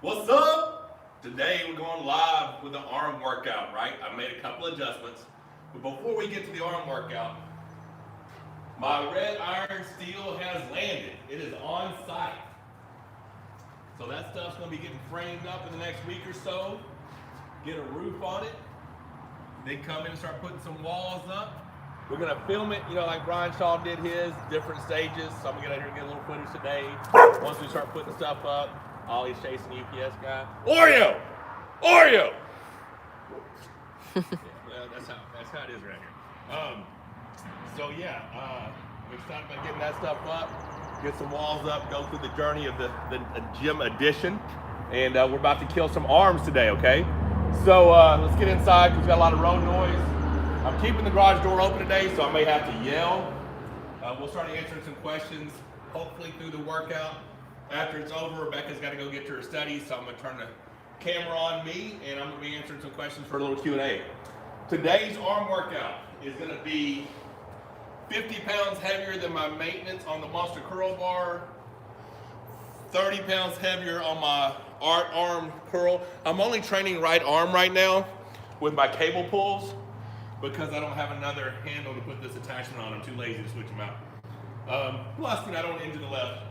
What's up? Today we're going live with the arm workout, right? I made a couple adjustments. But before we get to the arm workout, my red iron steel has landed. It is on site. So that stuff's going to be getting framed up in the next week or so. Get a roof on it. Then come in and start putting some walls up. We're going to film it, like Brian Shaw did his, different stages. So I'm going to get out here and get a little footage today. Once we start putting stuff up, Ollie's chasing UPS guy. Oreo! Oreo! Yeah, that's how it is right here. We're excited about getting that stuff up, get some walls up, go through the journey of the gym addition, and we're about to kill some arms today, okay? So let's get inside because we got a lot of road noise. I'm keeping the garage door open today, so I may have to yell. We'll start answering some questions, hopefully through the workout. After it's over, Rebecca's got to go get to her studies, so I'm going to turn the camera on me, and I'm going to be answering some questions for a little Q&A. Today's arm workout is going to be 50 pounds heavier than my maintenance on the Monster Curl Bar, 30 pounds heavier on my art arm curl. I'm only training right arm right now with my cable pulls because I don't have another handle to put this attachment on. I'm too lazy to switch them out. Plus, I don't injure the left.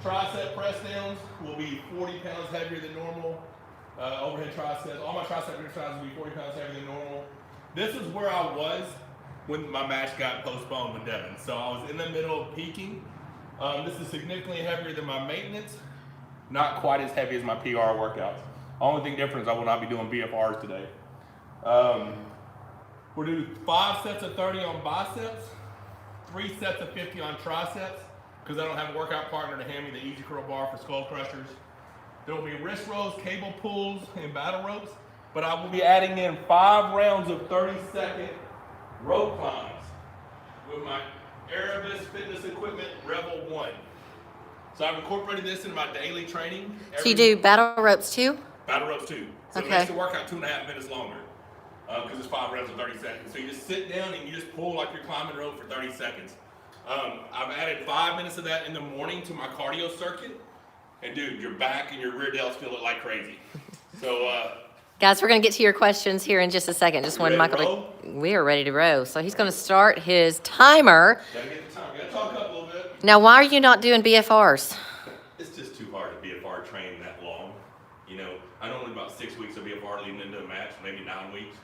Tricep press downs will be 40 pounds heavier than normal. Overhead triceps, all my tricep exercises will be 40 pounds heavier than normal. This is where I was when my match got postponed with Devin. So I was in the middle of peaking. This is significantly heavier than my maintenance. Not quite as heavy as my PR workouts. Only thing different is I will not be doing BFRs today. We'll do 5 sets of 30 on biceps, 3 sets of 50 on triceps, because I don't have a workout partner to hand me the Easy Curl Bar for skull crushers. There will be wrist rolls, cable pulls, and battle ropes, but I will be adding in 5 rounds of 30-second rope climbs with my Erebus fitness equipment Revel 1. So I've incorporated this into my daily training. So you do battle ropes too? Battle ropes too. So it makes the workout 2.5 minutes longer because it's 5 rounds of 30 seconds. So you just sit down and you just pull like you're climbing rope for 30 seconds. I've added 5 minutes of that in the morning to my cardio circuit. And dude, your back and your rear delts feel it like crazy. So, guys, we're going to get to your questions here in just a second. Just wanted Michael to... We are ready to row. So he's going to start his timer. Gotta get the timer. Gotta talk up a little bit. Now, why are you not doing BFRs? It's just too hard to BFR train that long. I normally about 6 weeks of BFR leading into a match, maybe 9 weeks.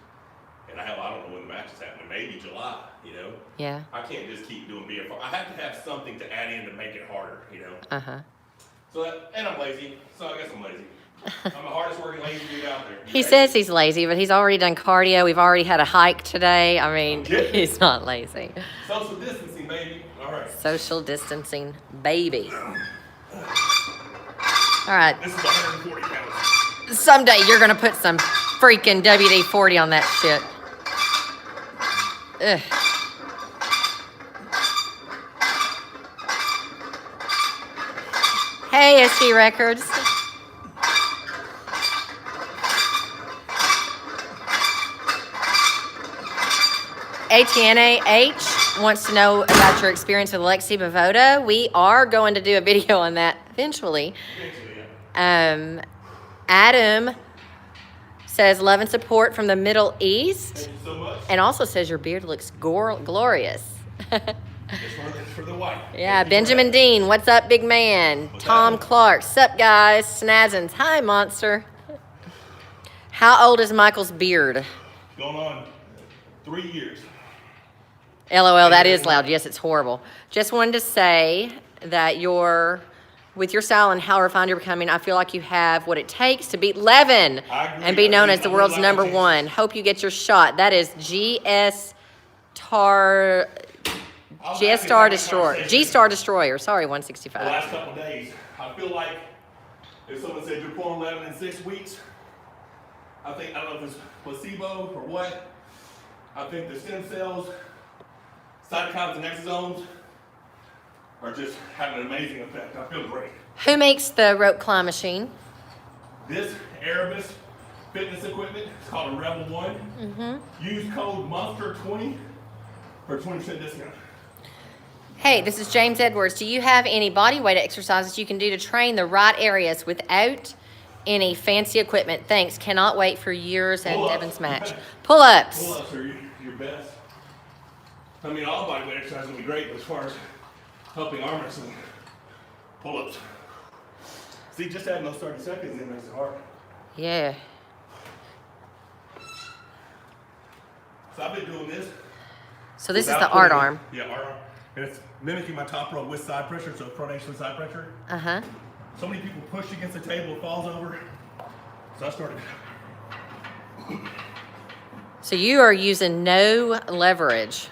And I don't know when the match is happening. Maybe July, Yeah. I can't just keep doing BFR. I have to have something to add in to make it harder, Uh-huh. And I'm lazy, so I guess I'm lazy. I'm the hardest working lazy dude out there. He says he's lazy, but he's already done cardio. We've already had a hike today. I mean, he's not lazy. Social distancing, baby. All right. Social distancing, baby. All right. This is 140 pounds. Someday you're going to put some freaking WD-40 on that shit. Ugh. Hey, SG Records. ATNA H wants to know about your experience with Alexi Bavoda. We are going to do a video on that eventually. Adam says love and support from the Middle East. Thank you so much. And also says your beard looks glorious. It's for the white. Yeah, Benjamin Dean, what's up, big man? Tom Clark, sup, guys? Snazzins, hi, monster. How old is Michael's beard? Going on 3 years. LOL, that is loud. Yes, it's horrible. Just wanted to say that with your style and how refined you're becoming, I feel like you have what it takes to beat Levin and be known as the world's number one. Hope you get your shot. That is G-Star Destroyer. G-Star Destroyer. Sorry, 165. The last couple of days, I feel like if someone said you're pulling 11 in 6 weeks, I don't know if it's placebo or what. I think the stem cells, cytokines and exosomes are just having an amazing effect. I feel great. Who makes the rope climb machine? This Erebus fitness equipment is called a Revel 1. Mm-hmm. Use code MONSTER20 for 20% discount. Hey, this is James Edwards. Do you have any body weight exercises you can do to train the right areas without any fancy equipment. Thanks. Cannot wait for yours and Pull-ups. Devin's match. Pull-ups. Pull-ups are your best. I mean, all bodyweight exercise will be great, but as far as helping arm wrestling, pull-ups. See, just adding those 30 seconds in makes it hard. Yeah. So I've been doing this. So this is without the art putting- arm. Yeah, art arm. And it's mimicking my top row with side pressure, so pronation side pressure. Uh-huh. So many people push against the table, it falls over. So I started. So you are using no leverage,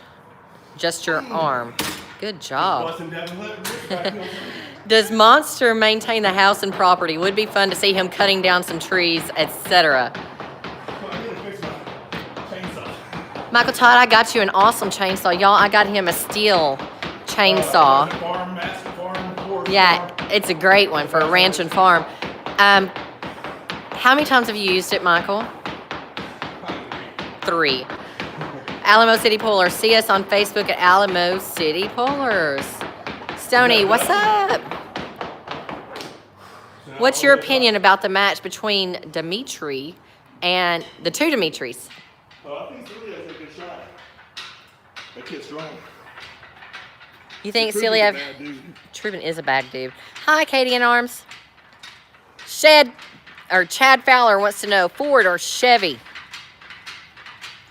just your arm. Good job. Busting Devin Lip. Does Monster maintain the house and property? Would be fun to see him cutting down some trees, etc. Michael Todd, I got you an awesome chainsaw. Y'all, I got him a steel chainsaw. Yeah, it's a great one for a ranch and farm. How many times have you used it, Michael? 3. Alamo City Puller. See us on Facebook at Alamo City Pullers. Stoney, what's up? What's your opinion about the match between Dimitri and the two Dimitris? I think Celia has a good shot. That kid's strong. You think Truman's Celia? a bad dude. Truman is a bad dude. Hi, Katie in Arms. Chad Fowler wants to know Ford or Chevy.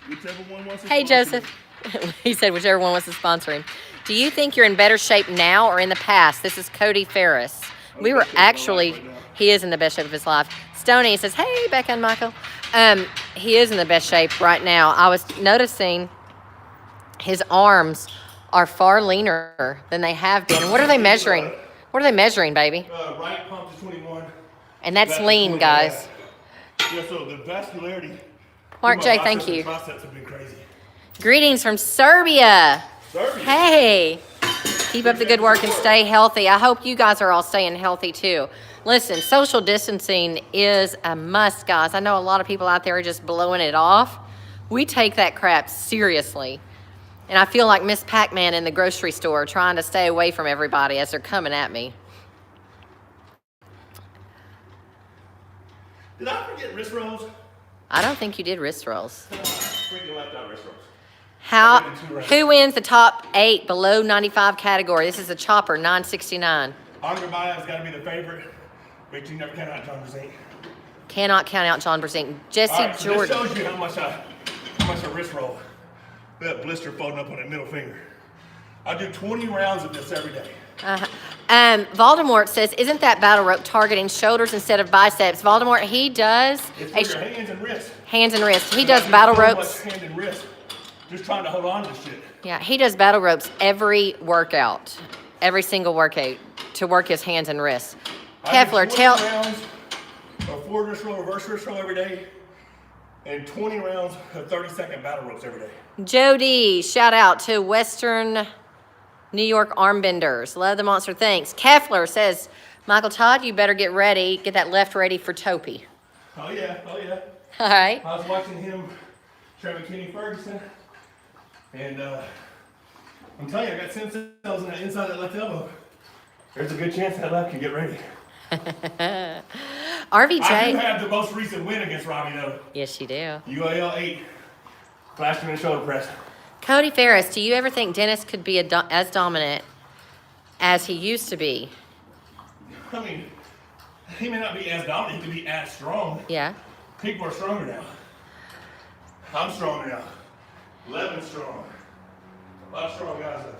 Whichever one wants to Hey, sponsor Joseph. He said whichever one wants to sponsor him. Do you think you're in better shape now or in the past? This is Cody Ferris. We were actually, he is in the best shape of his life. Stoney says, hey, Becca and Michael. He is in the best shape right now. I was noticing his arms are far leaner than they have been. And what are they measuring? What are they measuring, baby? Right pump is 21. And that's Left is lean, 21. guys. Yeah, so the vascularity. Mark through my J, thank biceps and you. Triceps have been crazy. Greetings from Serbia. Serbia. Hey. Keep up the good work and stay healthy. I hope you guys are all staying healthy too. Listen, social distancing is a must, guys. I know a lot of people out there are just blowing it off. We take that crap seriously. And I feel like Miss Pac-Man in the grocery store trying to stay away from everybody as they're coming at me. Did I forget wrist rolls? I don't think you did wrist rolls. Freaking left out wrist rolls. Who wins the top 8 below 95 category? This is a chopper, 969. Andre Maya's got to be the favorite, but you never count out John Brzezinski. Cannot count out John Brzezinski. Jesse All right, so Jordan. this shows you how much a wrist roll. That blister folding up on that middle finger. I do 20 rounds of this every day. Voldemort says, isn't that battle rope targeting shoulders instead of biceps? Voldemort, he does. It's for your hands and wrists. Hands and wrists. He does battle So ropes. much hand and wrist. Just trying to hold on to this shit. Yeah, he does battle ropes every workout, every single workout to work his hands and wrists. Kefler, I do 20 tell. rounds of forward wrist roll, reverse wrist roll every day, and 20 rounds of 30-second battle ropes every day. Jody, shout out to Western New York Armbenders. Love the monster. Thanks. Kefler says, Michael Todd, you better get ready. Get that left ready for Topi. Oh yeah, oh yeah. All right. I was watching him train with Kenny Ferguson, and I'm telling you, I got stem cells in that inside that left elbow. There's a good chance that left can get ready. RVJ. I do have the most recent win against Robbie though. Yes, you do. UAL 8, last minute shoulder press. Cody Ferris, do you ever think Dennis could be as dominant as he used to be? I mean, he may not be as dominant, he could be as strong. Yeah. People are stronger now. I'm stronger now. Levin's strong. A lot of strong guys out there.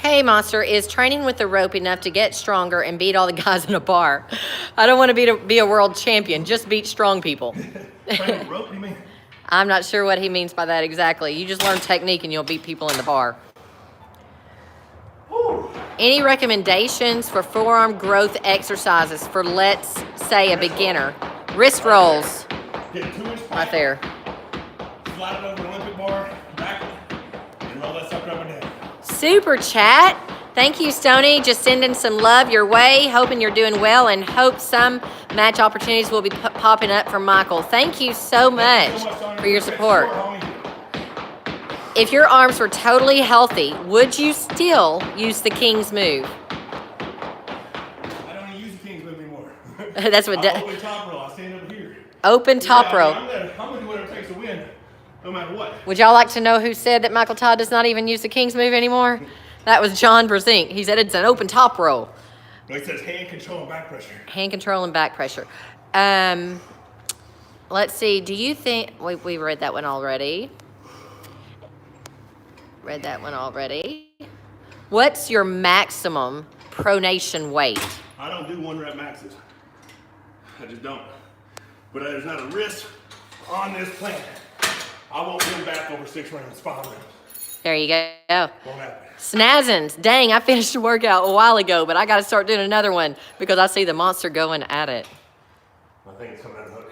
Hey, Monster, is training with the rope enough to get stronger and beat all the guys in a bar? I don't want to be a world champion. Just beat strong people. Train with rope, you mean? I'm not sure what he means by that exactly. You just learn technique and you'll beat people in the bar. Woo. Any recommendations for forearm growth exercises for, let's say, a beginner? Wrist rolls. Get a 2-inch pipe, Right there. slide it over an Olympic bar, back it, and roll that sucker up and down. Super chat. Thank you, Stoney. Just sending some love your way. Hoping you're doing well and hope some match opportunities will be popping up for Michael. Thank you so much for your support. If your arms were totally healthy, would you still use the King's move? I don't even use the King's move anymore. That's what. I open top row. I stand up here. Open top row. I'm gonna do whatever it takes to win, no matter what. Would y'all like to know who said that Michael Todd does not even use the King's move anymore? That was John Brezink. He said it's an open top row. No, he says hand control and back pressure. Hand control and back pressure. Let's see. Do you think we read that one already? Read that one already. What's your maximum pronation weight? I don't do 1 rep maxes. I just don't. But there's not a risk on this planet. I won't win back over 6 rounds, 5 rounds. There you go. Won't happen. Snazzins. Dang, I finished a workout a while ago, but I got to start doing another one because I see the monster going at it. I think it's coming out of the hook.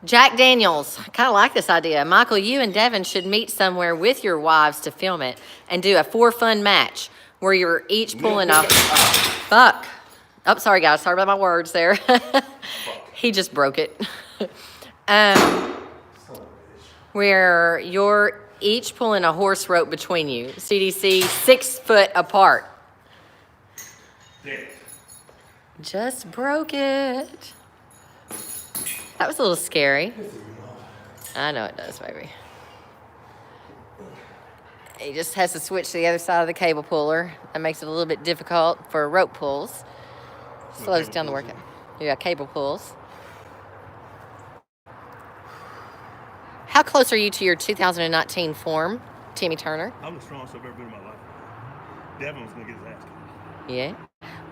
Jack Daniels. I kind of like this idea. Michael, you and Devin should meet somewhere with your wives to film it and do a for-fun match where you're each pulling off. Fuck. Oh, sorry, guys. Sorry about my words there. He just broke it. Where you're each pulling a horse rope between you. CDC, 6 foot apart. Damn. Just broke it. That was a little scary. I know it does, baby. He just has to switch to the other side of the cable puller. That makes it a little bit difficult for rope pulls. Slows down the workout. You got cable pulls. How close are you to your 2019 form, Timmy Turner? I'm the strongest I've ever been in my life. Devin was going to get his ass kicked. Yeah.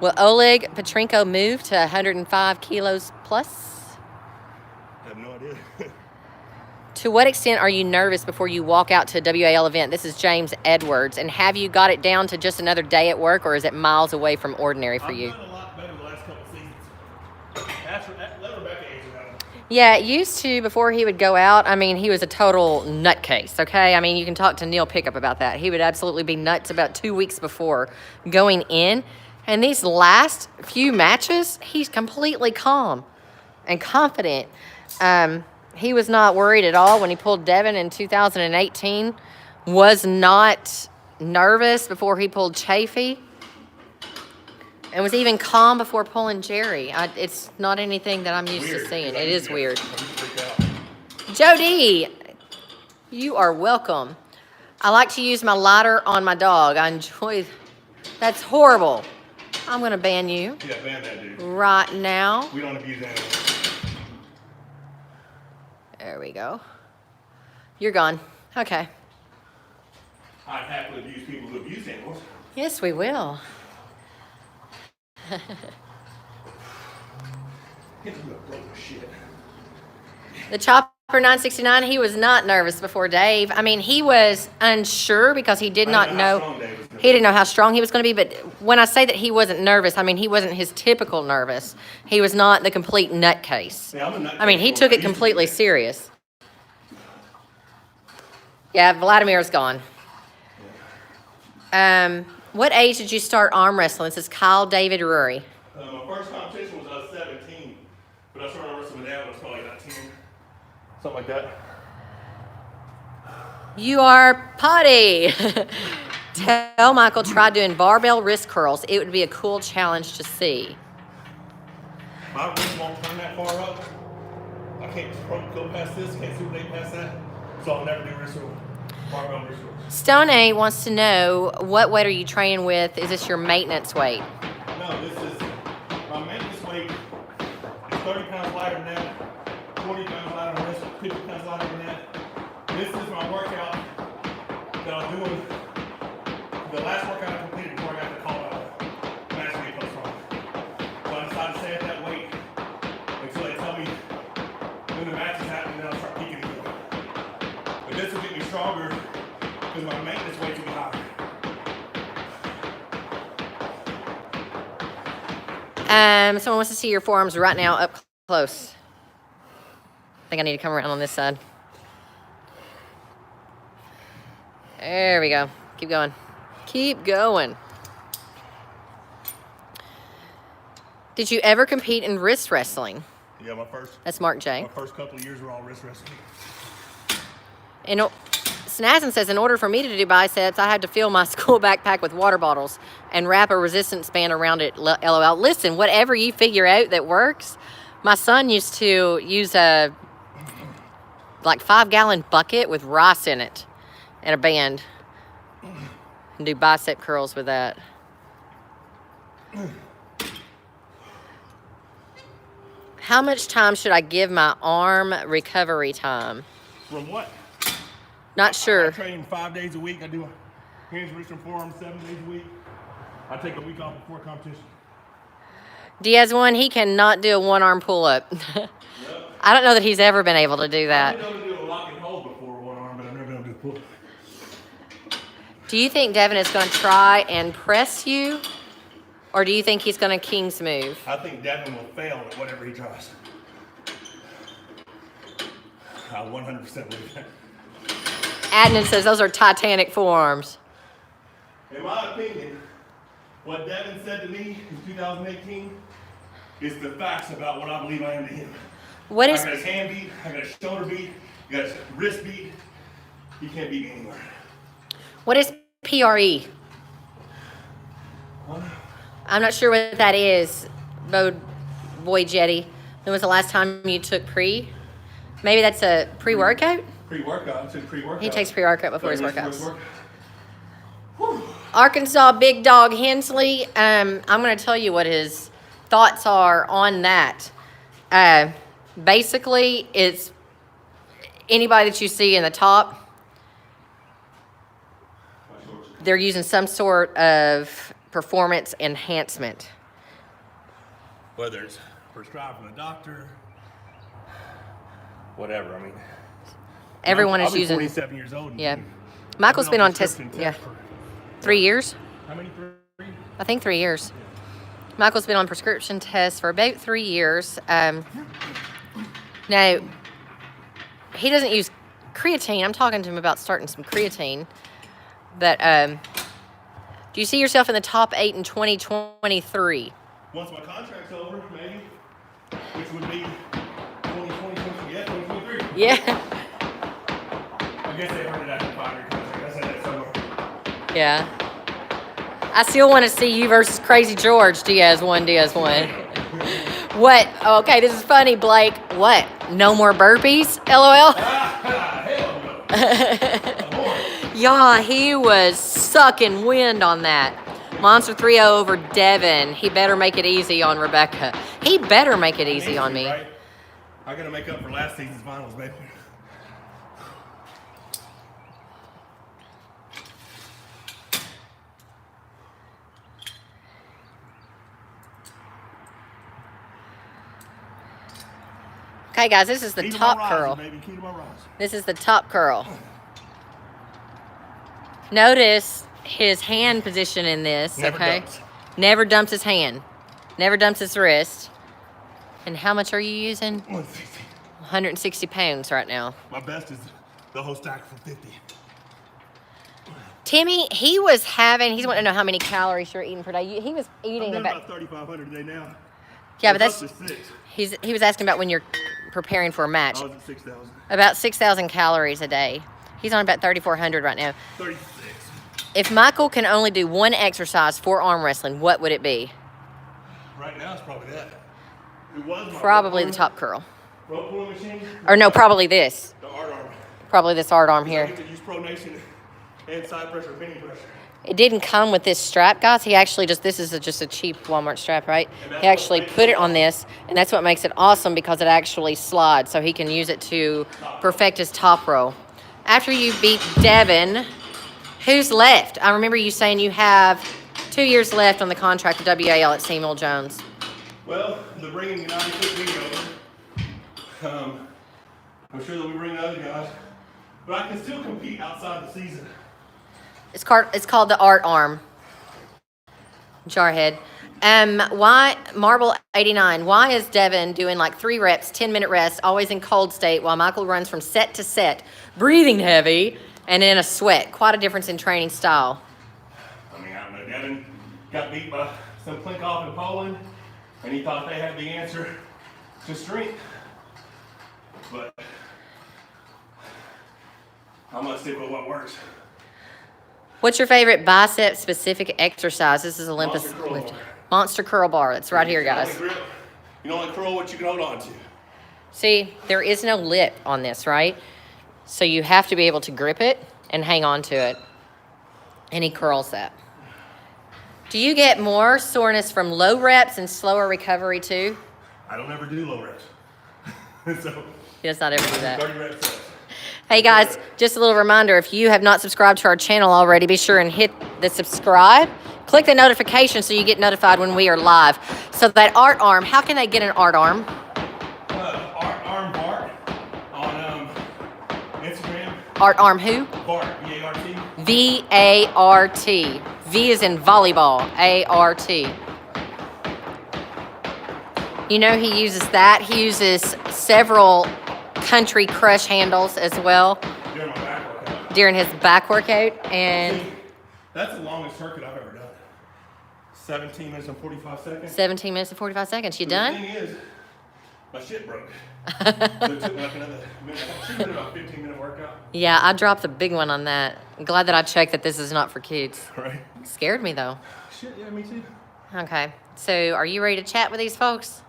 Will Oleg Petrenko move to 105 kilos plus? I have no idea. To what extent are you nervous before you walk out to a WAL event? This is James Edwards. And have you got it down to just another day at work, or is it miles away from ordinary for you? I've done a lot better the last couple of seasons. Let Rebecca answer that one. Yeah, it used to before he would go out. I mean, he was a total nutcase, okay? I mean, you can talk to Neil Pickup about that. He would absolutely be nuts about 2 weeks before going in. And these last few matches, he's completely calm and confident. He was not worried at all when he pulled Devin in 2018. Was not nervous before he pulled Chafee. And was even calm before pulling Jerry. It's not anything that I'm used to seeing. It is weird. Jody, you are welcome. I like to use my lighter on my dog. I enjoy. That's horrible. I'm going to ban you. Yeah, ban that dude. Right now. We don't abuse animals. There we go. You're gone. Okay. I'd happily abuse people who abuse animals. Yes, we will. The Chopper 969, he was not nervous before Dave. I mean, he was unsure because he did not know. He didn't know how strong he was going to be. But when I say that he wasn't nervous, I mean, he wasn't his typical nervous. He was not the complete nutcase. Yeah, I'm a nutcase. I mean, he took it completely serious. Yeah, Vladimir's gone. What age did you start arm wrestling? This is Kyle David Rury. My first competition was I was 17, but I started wrestling with dad when I was probably about 10. Something like that. You are potty. Tell Michael try doing barbell wrist curls. It would be a cool challenge to see. My wrist won't turn that far up. I can't go past this, can't supinate past that. So I'll never do wrist curls. Barbell wrist curls. Stone A wants to know, what weight are you training with? Is this your maintenance weight? No, this is my maintenance weight is 30 pounds lighter than that, 40 pounds lighter than this, 50 pounds lighter than that. This is my workout that I was doing. The last workout I completed before I got the call out. Match me plus strong. So I decided to stay at that weight until they tell me when the match is happening, then I'll start peaking again. But this will get me stronger because my maintenance weight will be higher. Someone wants to see your forearms right now up close. I think I need to come around on this side. There we go. Keep going. Keep going. Did you ever compete in wrist wrestling? Yeah, my first That's Mark J. couple of years were all wrist wrestling. Snazin says, in order for me to do biceps, I had to fill my school backpack with water bottles and wrap a resistance band around it. LOL. Listen, whatever you figure out that works. My son used to use a 5-gallon bucket with rice in it and a band and do bicep curls with that. How much time should I give my arm recovery time? From what? Not sure. I train 5 days a week. I do hands, wrists, and forearms 7 days a week. I take a week off before competition. Diaz one, he cannot do a one-arm pull-up. Yep. I don't know that he's ever been able to do that. I've been able to do a lock and hold before one arm, but I've never been able to do a pull. Do you think Devin is going to try and press you? Or do you think he's going to King's move? I think Devin will fail at whatever he tries. I 100% believe that. Adnan says those are Titanic forearms. In my opinion, what Devin said to me in 2018 is the facts about what I believe I am to him. What is? I got his hand beat, I got his shoulder beat, I got his wrist beat. He can't beat me anywhere. What is PRE? I'm not sure what that is, Boy Jetty. When was the last time you took pre? Maybe that's a pre-workout? Pre-workout. I took pre-workout. He takes pre-workout before his workouts. Whew. Arkansas Big Dog Hensley. I'm going to tell you what his thoughts are on that. Basically, it's anybody that you see in the top, they're using some sort of performance enhancement. Whether it's prescribed from a doctor, whatever. I mean, everyone is I'll be using. 47 years old. Yeah, Michael's been on test. Yeah, 3 years. How many? 3? I think 3 years. Michael's been on prescription tests for about 3 years. Now, he doesn't use creatine. I'm talking to him about starting some creatine. But do you see yourself in the top 8 in 2023? Once my contract's over, maybe, which would be 2023. Yeah. I guess they heard it after 5 year contract. I said that somewhere. Yeah. I still want to see you versus Crazy George, Diaz 1. What? Okay, this is funny, Blake. What? No more burpees? LOL? Hell no. Yeah, he was sucking wind on that. Monster 3-0 over Devin. He better make it easy on Rebecca. He better make it easy on me. Right? I got to make up for last season's finals, baby. Okay, guys, this is the top curl. Baby. Key to my rise. This is the top curl. Notice his hand position in this, Never okay? dumps. Never dumps his hand. Never dumps his wrist. And how much are you using? 160. 160 pounds right now. My best is the whole stack for 50. Timmy, he's wanting to know how many calories you're eating per day. He was eating I'm about 3,500 a day now. yeah, but that's Up to 6. he was asking about when you're preparing for a match. I was at 6,000. About 6,000 calories a day. He's on about 3,400 right now. 36. If Michael can only do one exercise for arm wrestling, what would it be? Right now it's probably that. It was my Probably rope the top curl. Rope pulling machine. Or no, probably this. The art arm. Probably this art arm I here. get to use pronation and side pressure, penny pressure. It didn't come with this strap, guys. He actually this is just a cheap Walmart strap, right? He actually put it on this, and that's what makes it awesome because it actually slides, so he can use it to perfect his top roll. After you beat Devin, who's left? I remember you saying you have 2 years left on the contract with WAL at Samuel Jones. Well, they're bringing United Foot League over. I'm sure they'll be bringing other guys, but I can still compete outside the season. It's called the art arm. Jarhead. Why Marble 89? Why is Devin doing like 3 reps, 10-minute rest, always in cold state, while Michael runs from set to set, breathing heavy and in a sweat? Quite a difference in training style. I mean, I don't know. Devin got beat by some Klinkoff in Poland, and he thought they had the answer to strength. But I'm gonna stick with what works. What's your favorite bicep-specific exercise? This is Olympus Monster curl lift. bar. Monster curl bar. That's right here, You can guys. only grip- You can only curl what you can hold on to. See, there is no lip on this, right? So you have to be able to grip it and hang on to it. And he curls that. Do you get more soreness from low reps and slower recovery too? I don't ever do low reps. So He does not ever do that. 30 reps sets. Hey guys, just a little reminder, if you have not subscribed to our channel already, be sure and hit the subscribe. Click the notification so you get notified when we are live. So that art arm, how can they get an art arm? Arm Bart on Instagram. Art arm who? Bart, B-A-R-T. V-A-R-T. V is in volleyball, A-R-T. You know he uses that. He uses several country crush handles as well During my back workout. during his back workout. And That's the longest circuit I've ever done. 17 minutes and 45 seconds. 17 minutes and 45 seconds. You The done? thing is, my shit broke. So it took me like another minute. She did about 15-minute workout. Yeah, I dropped the big one on that. I'm glad that I checked that this is not for kids. Right. Scared me though. Shit, yeah, me too. Okay, so are you ready to chat with these folks?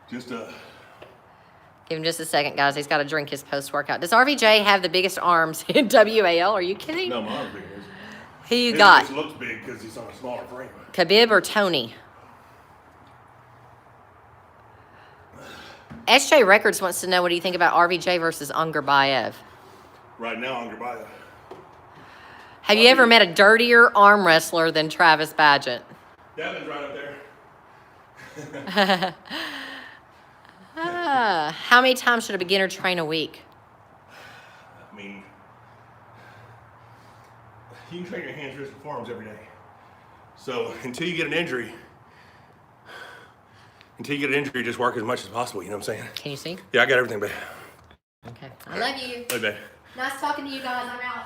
Just Give him just a second, guys. He's got to drink his post-workout. Does RVJ have the biggest arms in WAL? Are you kidding? no, my arm's bigger. Who you It got? just looks big because he's on a smaller frame. Khabib or Tony? SJ Records wants to know, what do you think about RVJ versus Angarbayev? Right now, on Goodbye. Have you ever met a dirtier arm wrestler than Travis Badgett? Devin's right up there. How many times should a beginner train a week? I mean, you can train your hands, wrists, and forearms every day. So until you get an injury, just work as much as possible. You know what I'm saying? Can you see? Yeah, I got everything, babe. Okay. I love you. Hey, babe. Nice talking to you guys. I'm out.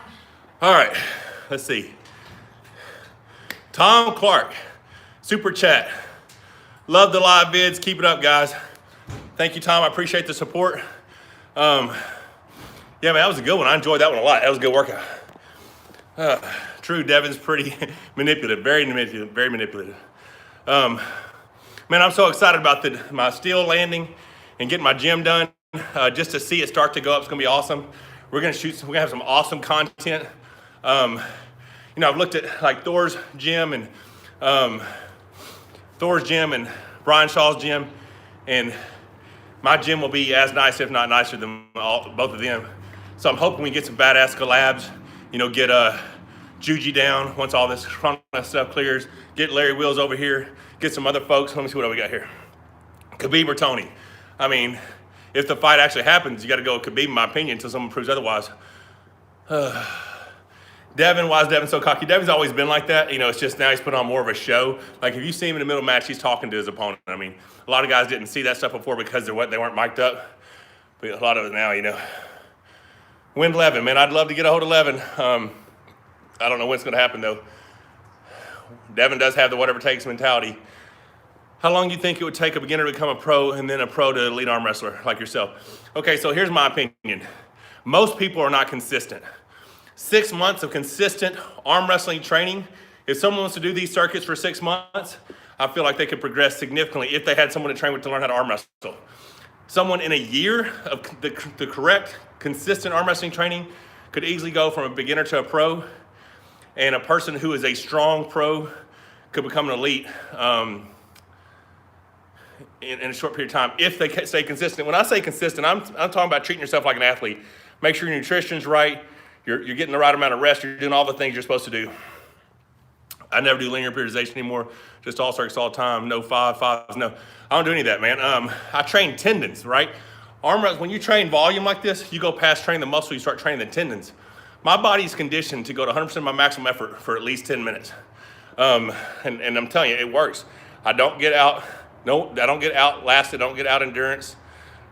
All right, let's see. Tom Clark, super chat. Love the live vids. Keep it up, guys. Thank you, Tom. I appreciate the support. Yeah, man, that was a good one. I enjoyed that one a lot. That was a good workout. True, Devin's pretty manipulative, very manipulative. Man, I'm so excited about my steel landing and getting my gym done. Just to see it start to go up, it's gonna be awesome. We're gonna have some awesome content. I've looked at like Thor's gym and Brian Shaw's gym, and my gym will be as nice, if not nicer than both of them. So I'm hoping we get some badass collabs, get Juji down once all this stuff clears, get Larry Wheels over here, get some other folks. Let me see what we got here. Khabib or Tony? I mean, if the fight actually happens, you got to go with Khabib, in my opinion, until someone proves otherwise. Devin, why is Devin so cocky? Devin's always been like that. It's just now he's put on more of a show. Like if you see him in the middle match, he's talking to his opponent. I mean, a lot of guys didn't see that stuff before because they weren't mic'd up. But a lot of it now, Win Levin, man. I'd love to get a hold of Levin. I don't know when it's going to happen, though. Devin does have the whatever it takes mentality. How long do you think it would take a beginner to become a pro and then a pro to elite arm wrestler like yourself? Okay, so here's my opinion. Most people are not consistent. 6 months of consistent arm wrestling training, if someone wants to do these circuits for 6 months, I feel like they could progress significantly if they had someone to train with to learn how to arm wrestle. Someone in a year of the correct, consistent arm wrestling training could easily go from a beginner to a pro, and a person who is a strong pro could become an elite in a short period of time if they stay consistent. When I say consistent, I'm talking about treating yourself like an athlete. Make sure your nutrition's right, you're getting the right amount of rest, you're doing all the things you're supposed to do. I never do linear periodization anymore, just all circuits all the time, no fives, no. I don't do any of that, man. I train tendons, right? Arm wrestling, when you train volume like this, you go past training the muscle, you start training the tendons. My body's conditioned to go to 100% of my maximum effort for at least 10 minutes. And I'm telling you, it works. I don't get outlasted, I don't get out endurance.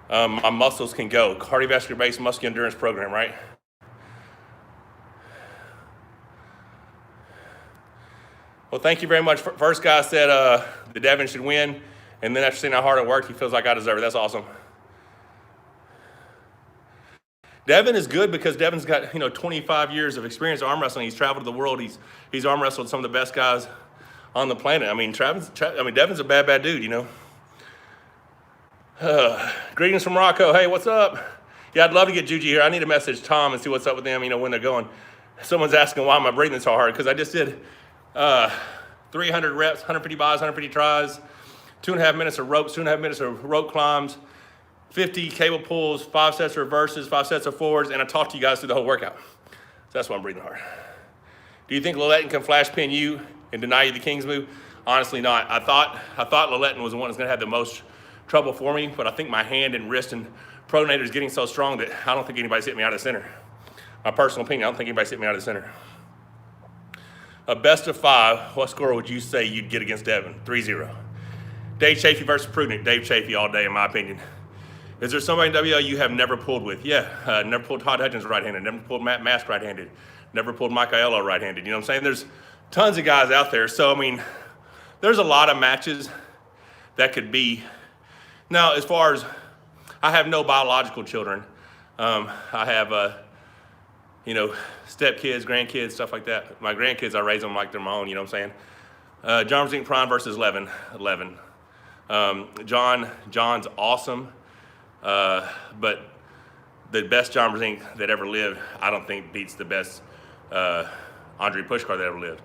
My muscles can go. Cardiovascular-based muscular endurance program, right? Well, thank you very much. First guy said the Devin should win, and then after seeing how hard it worked, he feels like I deserve it. That's awesome. Devin is good because Devin's got 25 years of experience arm wrestling. He's traveled to the world. He's arm wrestled some of the best guys on the planet. I mean, Devin's a bad dude. Greetings from Morocco. Hey, what's up? Yeah, I'd love to get Juji here. I need to message Tom and see what's up with them. When they're going. Someone's asking why am I breathing so hard? Because I just did 300 reps, 150 buys, 150 tries, 2.5 minutes of ropes, 2.5 minutes of rope climbs, 50 cable pulls, 5 sets of reverses, 5 sets of forwards, and I talked to you guys through the whole workout. So that's why I'm breathing hard. Do you think Lilletton can flash pin you and deny you the King's move? Honestly not. I thought Lilletton was the one that's gonna have the most trouble for me, but I think my hand and wrist and pronator is getting so strong that I don't think anybody's hitting me out of the center. My personal opinion, I don't think anybody's hitting me out of the center. A best of 5, what score would you say you'd get against Devin? 3-0. Dave Chafee versus Prudnik. Dave Chafee all day, in my opinion. Is there somebody in WL you have never pulled with? Yeah, never pulled Todd Hutchins right-handed, never pulled Matt Mask right-handed, never pulled Mike Aiello right-handed. You know what I'm saying? There's tons of guys out there. So, there's a lot of matches that could be. Now, as far as, I have no biological children. I have, stepkids, grandkids, stuff like that. My grandkids, I raise them like they're my own, you know what I'm saying? John Zink Prime versus Levin. John's awesome. But the best John Brzezinski that ever lived, I don't think beats the best Andrei Pushkar that ever lived.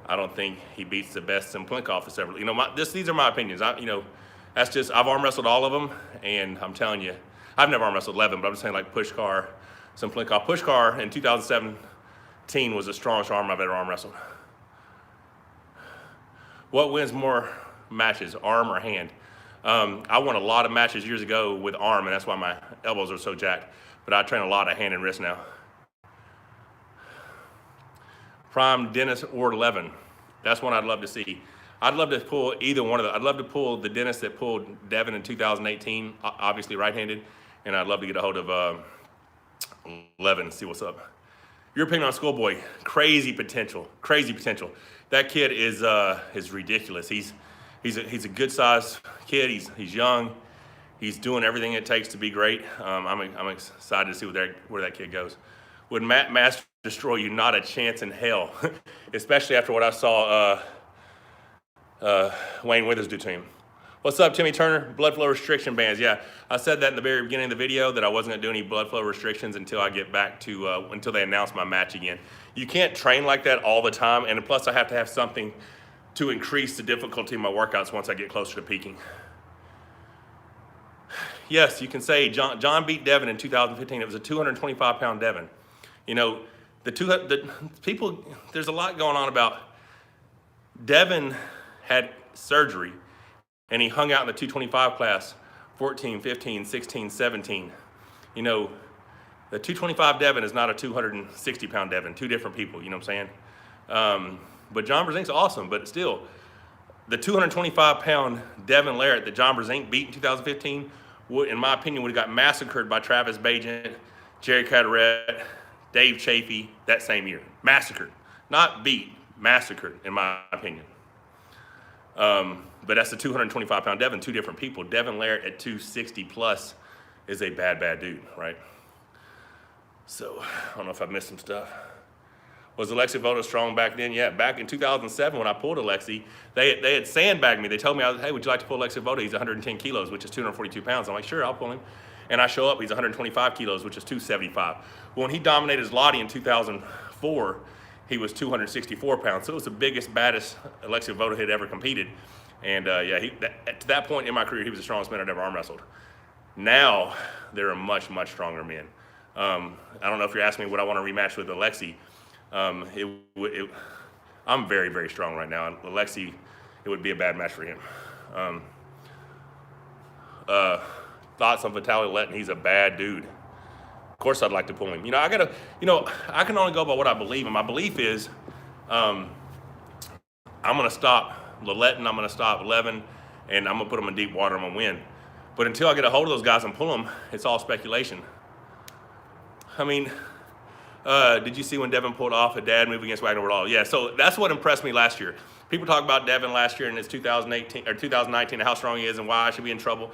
I don't think he beats the best Simplinkov that's ever lived. These are my opinions. That's just, I've arm wrestled all of them, and I'm telling you, I've never arm wrestled 11, but I'm just saying like Pushkar, Simplinkov. Pushkar in 2017 was the strongest arm I've ever arm wrestled. What wins more matches, arm or hand? I won a lot of matches years ago with arm, and that's why my elbows are so jacked. But I train a lot of hand and wrist now. Prime, Dennis, or Levin. That's one I'd love to see. I'd love to pull either one of them. I'd love to pull the Dennis that pulled Devin in 2018, obviously right-handed, and I'd love to get a hold of Levin and see what's up. Your opinion on Schoolboy? Crazy potential. That kid is ridiculous. He's a good-sized kid. He's young. He's doing everything it takes to be great. I'm excited to see where that kid goes. Would Matt Master destroy you? Not a chance in hell, especially after what I saw Wayne Withers do to him. What's up, Timmy Turner? Blood flow restriction bands. Yeah, I said that in the very beginning of the video that I wasn't gonna do any blood flow restrictions until I get back to, until they announce my match again. You can't train like that all the time, and plus I have to have something to increase the difficulty of my workouts once I get closer to peaking. Yes, you can say John beat Devin in 2015. It was a 225-pound Devin. The people, there's a lot going on about Devin had surgery and he hung out in the 225 class 14, 15, 16, 17. The 225 Devin is not a 260-pound Devin, two different people, you know what I'm saying? But John Brzezinski's awesome, but still, the 225-pound Devin Larratt that John Brzezinski beat in 2015, in my opinion, would have got massacred by Travis Bagent, Jerry Carteret, Dave Chafee that same year. Massacred. Not beat, massacred, in my opinion. But that's the 225-pound Devin, two different people. Devin Larratt at 260 plus is a bad dude, right? So, I don't know if I've missed some stuff. Was Alexi Voto strong back then? Yeah, back in 2007 when I pulled Alexi, they had sandbagged me. They told me, hey, would you like to pull Alexi Voto? He's 110 kilos, which is 242 pounds. I'm like, sure, I'll pull him. And I show up, he's 125 kilos, which is 275. Well, when he dominated Lottie in 2004, he was 264 pounds. So it was the biggest, baddest Alexi Voto had ever competed. And to that point in my career, he was the strongest man I'd ever arm wrestled. Now, there are much stronger men. I don't know if you're asking me what I want to rematch with Alexi. I'm very strong right now. Alexi, it would be a bad match for him. Thoughts on Vitaly Lettin? He's a bad dude. Of course, I'd like to pull him. I can only go by what I believe, and my belief is, I'm gonna stop Lettin, I'm gonna stop Levin, and I'm gonna put them in deep water. I'm gonna win. But until I get a hold of those guys and pull them, it's all speculation. Did you see when Devin pulled off a dad move against Wagner Wardlaw? Yeah, so that's what impressed me last year. People talk about Devin last year in his 2018 or 2019 and how strong he is and why I should be in trouble.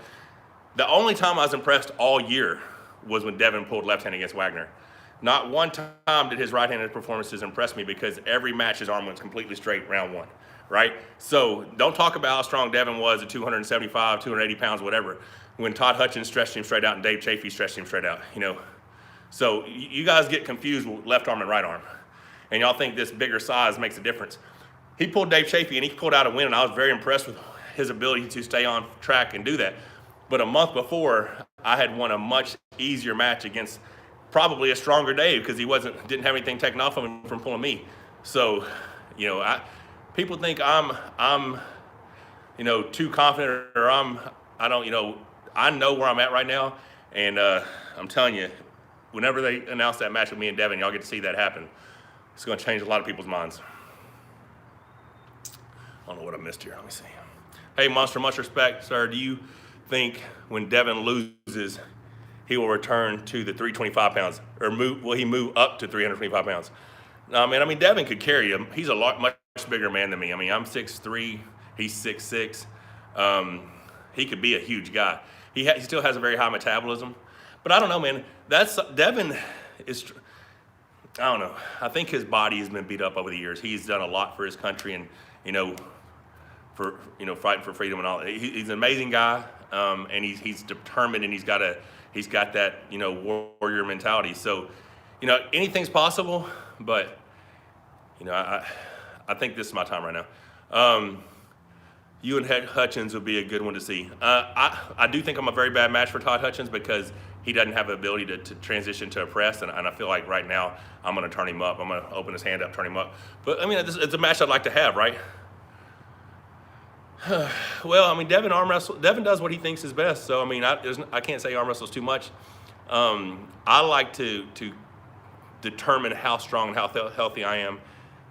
The only time I was impressed all year was when Devin pulled left hand against Wagner. Not one time did his right-handed performances impress me because every match his arm went completely straight round one, right? So don't talk about how strong Devin was at 275, 280 pounds, whatever, when Todd Hutchins stretched him straight out and Dave Chafee stretched him straight out, you know. So you guys get confused with left arm and right arm, and y'all think this bigger size makes a difference. He pulled Dave Chafee and he pulled out a win, and I was very impressed with his ability to stay on track and do that. But a month before, I had won a much easier match against probably a stronger Dave because he didn't have anything taken off of him from pulling me. So, you know, people think I'm you know, too confident, or I don't, you know, I know where I'm at right now, and I'm telling you, whenever they announce that match with me and Devin, y'all get to see that happen. It's going to change a lot of people's minds. I don't know what I missed here. Let me see. Hey, Monster, much respect, sir. Do you think when Devin loses, he will return to the 325 pounds, or will he move up to 325 pounds? No, man, I mean, Devin could carry him. He's a much bigger man than me. I mean, I'm 6'3", he's 6'6". He could be a huge guy. He still has a very high metabolism. But I don't know, man. Devin is, I don't know. I think his body has been beat up over the years. He's done a lot for his country and, you know, for, you know, fighting for freedom and all. He's an amazing guy, and he's determined, and he's got that, you know, warrior mentality. So, you know, anything's possible, but, you know, I think this is my time right now. You and Hutchins would be a good one to see. I do think I'm a very bad match for Todd Hutchins because he doesn't have the ability to transition to a press, and I feel like right now I'm going to turn him up. I'm going to open his hand up, turn him up. But, I mean, it's a match I'd like to have, right? Well, I mean, Devin does what he thinks is best. So, I mean, I can't say arm wrestles too much. I like to determine how strong and how healthy I am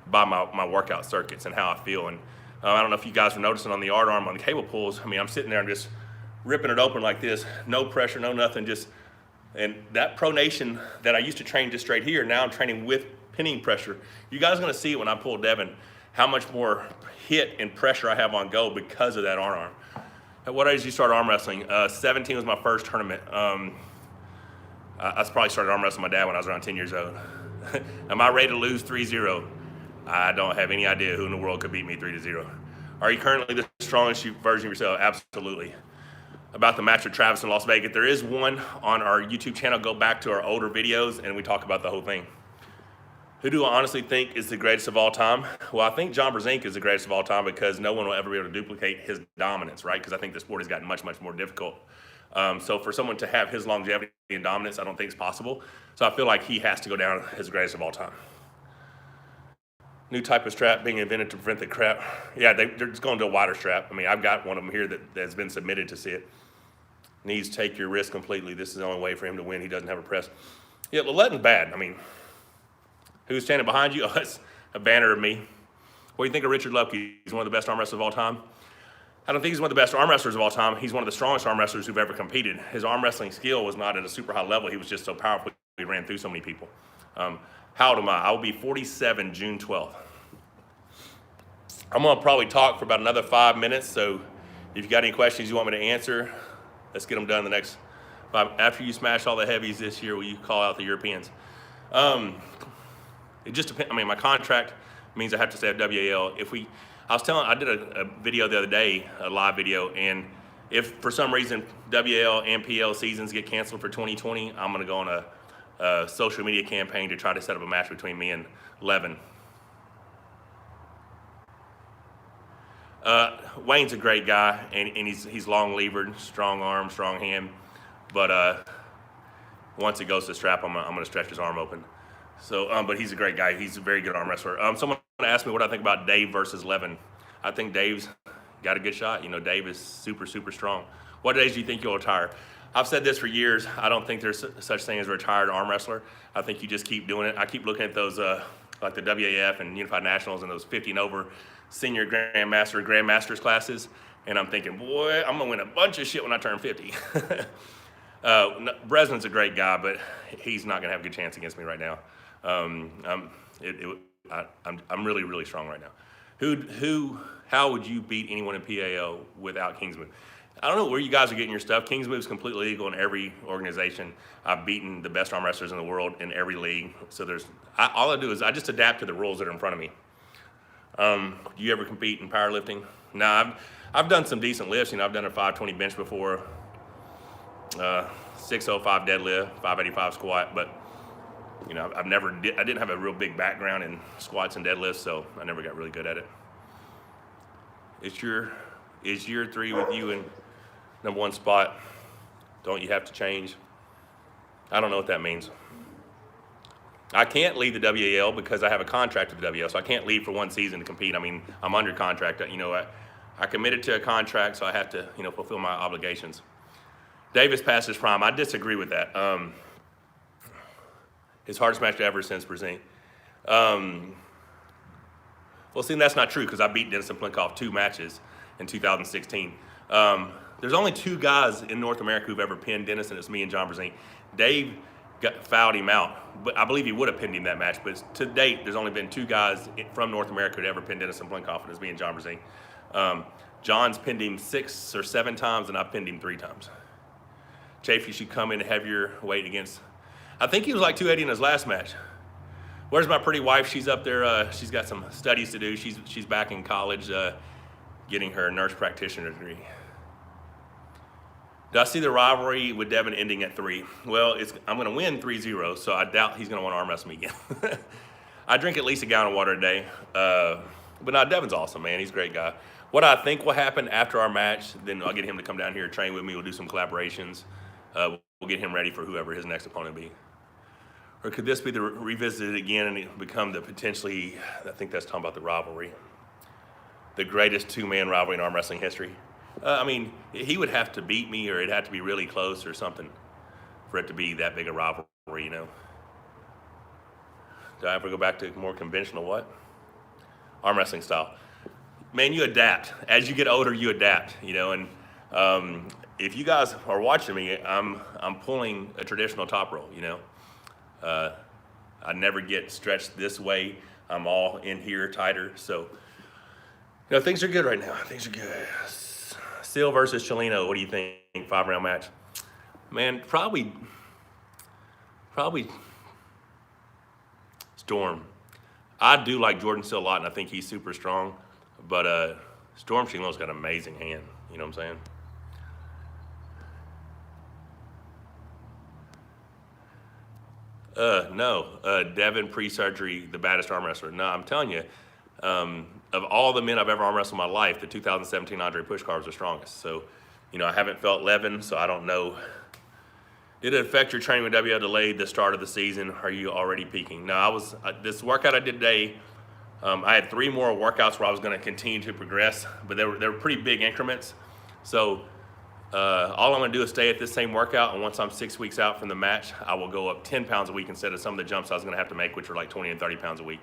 by my workout circuits and how I feel. And I don't know if you guys were noticing on the art arm on the cable pulls. I mean, I'm sitting there and just ripping it open like this, no pressure, no nothing, and that pronation that I used to train just straight here, now I'm training with pinning pressure. You guys are going to see it when I pull Devin, how much more hit and pressure I have on go because of that arm. At what age did you start arm wrestling? 17 was my first tournament. I probably started arm wrestling with my dad when I was around 10 years old. Am I ready to lose 3-0? I don't have any idea who in the world could beat me 3-0. Are you currently the strongest version of yourself? Absolutely. About the match with Travis in Las Vegas, there is one on our YouTube channel. Go back to our older videos and we talk about the whole thing. Who do I honestly think is the greatest of all time? Well, I think John Brzezinski is the greatest of all time because no one will ever be able to duplicate his dominance, right? Because I think the sport has gotten much, much more difficult. So for someone to have his longevity and dominance, I don't think it's possible. So I feel like he has to go down as the greatest of all time. New type of strap being invented to prevent the crap. Yeah, they're just going to a wider strap. I mean, I've got one of them here that has been submitted to see it. Needs take your risk completely. This is the only way for him to win. He doesn't have a press. Yeah, Leletton's bad. I mean, who's standing behind you? Oh, that's a banner of me. What do you think of Richard Lupke? He's one of the best arm wrestlers of all time. I don't think he's one of the best arm wrestlers of all time. He's one of the strongest arm wrestlers who've ever competed. His arm wrestling skill was not at a super high level. He was just so powerful. He ran through so many people. How old am I? I will be 47 June 12th. I'm going to probably talk for about another 5 minutes. So if you got any questions you want me to answer, let's get them done in the next 5. After you smash all the heavies this year, will you call out the Europeans? It just depends. I mean, my contract means I have to stay at WAL. I did a video the other day, a live video, and if for some reason WAL and PL seasons get canceled for 2020, I'm going to go on a social media campaign to try to set up a match between me and Levin. Wayne's a great guy, and he's long-levered, strong arm, strong hand, but once it goes to strap, I'm going to stretch his arm open. So, but he's a great guy. He's a very good arm wrestler. Someone asked me what I think about Dave versus Levin. I think Dave's got a good shot. You know, Dave is super, super strong. What days do you think you'll retire? I've said this for years. I don't think there's such thing as a retired arm wrestler. I think you just keep doing it. I keep looking at those, like the WAF and Unified Nationals and those 50 and over senior grandmasters classes, and I'm thinking, boy, I'm gonna win a bunch of shit when I turn 50. Breslin's a great guy, but he's not gonna have a good chance against me right now. I'm really, really strong right now. How would you beat anyone in PAO without Kingsman? I don't know where you guys are getting your stuff. King's Move's completely legal in every organization. I've beaten the best arm wrestlers in the world in every league. So all I do is I just adapt to the rules that are in front of me. Do you ever compete in powerlifting? No, I've done some decent lifts. I've done a 520 bench before, 605 deadlift, 585 squat, but I didn't have a real big background in squats and deadlifts, so I never got really good at it. Is year 3 with you in number 1 spot? Don't you have to change? I don't know what that means. I can't leave the WAL because I have a contract with the WAL, so I can't leave for 1 season to compete. I'm under contract. I committed to a contract, so I have to, fulfill my obligations. Davis passed his prime. I disagree with that. His hardest match ever since Brazil. Well, see, that's not true because I beat Dennis Plinkoff 2 matches in 2016. There's only 2 guys in North America who've ever pinned Dennis, and it's me and John Brazil. Dave fouled him out, but I believe he would have pinned him that match. But to date, there's only been 2 guys from North America who'd ever pinned Dennis Plinkoff, and it's me and John Brazil. John's pinned him 6 or 7 times, and I've pinned him 3 times. Chafee should come in a heavier weight against. I think he was like 280 in his last match. Where's my pretty wife? She's up there. She's got some studies to do. She's back in college, getting her nurse practitioner degree. Do I see the rivalry with Devin ending at 3? Well, I'm going to win 3-0, so I doubt he's going to want to arm wrestle me again. I drink at least a gallon of water a day. But no, Devin's awesome, man. He's a great guy. What I think will happen after our match, then I'll get him to come down here and train with me. We'll do some collaborations. We'll get him ready for whoever his next opponent be. Or could this be the revisited again and become the potentially, I think that's talking about the rivalry, the greatest 2-man rivalry in arm wrestling history? He would have to beat me, or it'd have to be really close or something for it to be that big a rivalry, Do I ever go back to more conventional what? Arm wrestling style. Man, you adapt. As you get older, you adapt, and if you guys are watching me, I'm pulling a traditional top roll, I never get stretched this way. I'm all in here tighter. So, things are good right now. Things are good. Seal versus Chelino. What do you think? 5-round match. Man, probably Storm. I do like Jordan Seal a lot, and I think he's super strong. But Storm Chelino's got an amazing hand. You know what I'm saying? No. Devin, pre-surgery, the baddest arm wrestler. No, I'm telling you, of all the men I've ever arm wrestled in my life, the 2017 Andre Pushkar was the strongest. So, I haven't felt Levin, so I don't know. Did it affect your training with WL delayed the start of the season? Are you already peaking? No, this workout I did today, I had 3 more workouts where I was going to continue to progress, but they were pretty big increments. So all I'm going to do is stay at this same workout, and once I'm 6 weeks out from the match, I will go up 10 pounds a week instead of some of the jumps I was going to have to make, which were like 20 and 30 pounds a week.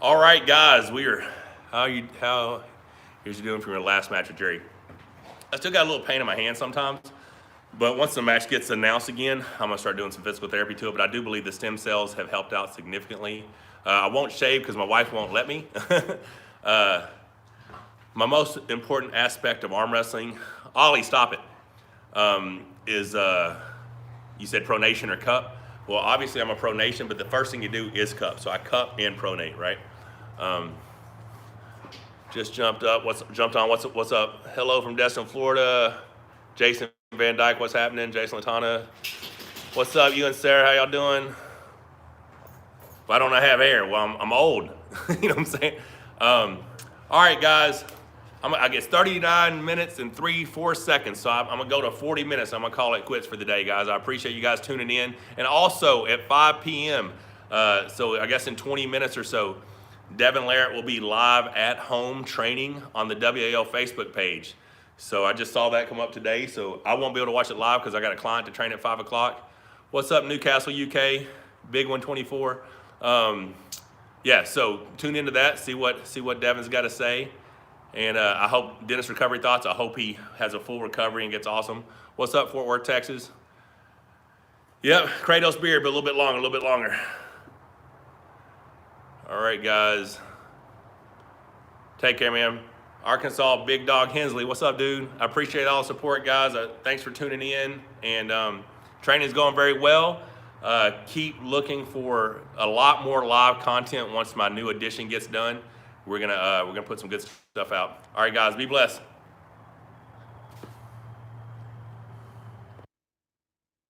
All right, guys, how here's you doing from your last match with Jerry. I still got a little pain in my hand sometimes, but once the match gets announced again, I'm going to start doing some physical therapy to it, but I do believe the stem cells have helped out significantly. I won't shave because my wife won't let me. My most important aspect of arm wrestling, Ollie, stop it, is you said pronation or cup. Well, obviously I'm a pronation, but the first thing you do is cup. So I cup and pronate, right? Just jumped on. What's up? Hello from Destin, Florida. Jason Van Dyke, what's happening? Jason Latana. What's up, you and Sarah? How y'all doing? Why don't I have hair? Well, I'm old. You know what I'm saying? All right, guys. I get 39 minutes and 4 seconds, so I'm going to go to 40 minutes. I'm going to call it quits for the day, guys. I appreciate you guys tuning in. And also, at 5 p.m., so I guess in 20 minutes or so, Devin Larrett will be live at home training on the WAL Facebook page. So I just saw that come up today, so I won't be able to watch it live because I got a client to train at 5 o'clock. What's up, Newcastle, UK? Big 124. Yeah, so tune into that, see what Devin's got to say. And I hope Dennis Recovery Thoughts, I hope he has a full recovery and gets awesome. What's up, Fort Worth, Texas? Yep, Kratos beard, but a little bit longer. All right, guys. Take care, man. Arkansas Big Dog Hensley. What's up, dude? I appreciate all the support, guys. Thanks for tuning in. And training is going very well. Keep looking for a lot more live content once my new edition gets done. We're gonna put some good stuff out. All right, guys, be blessed.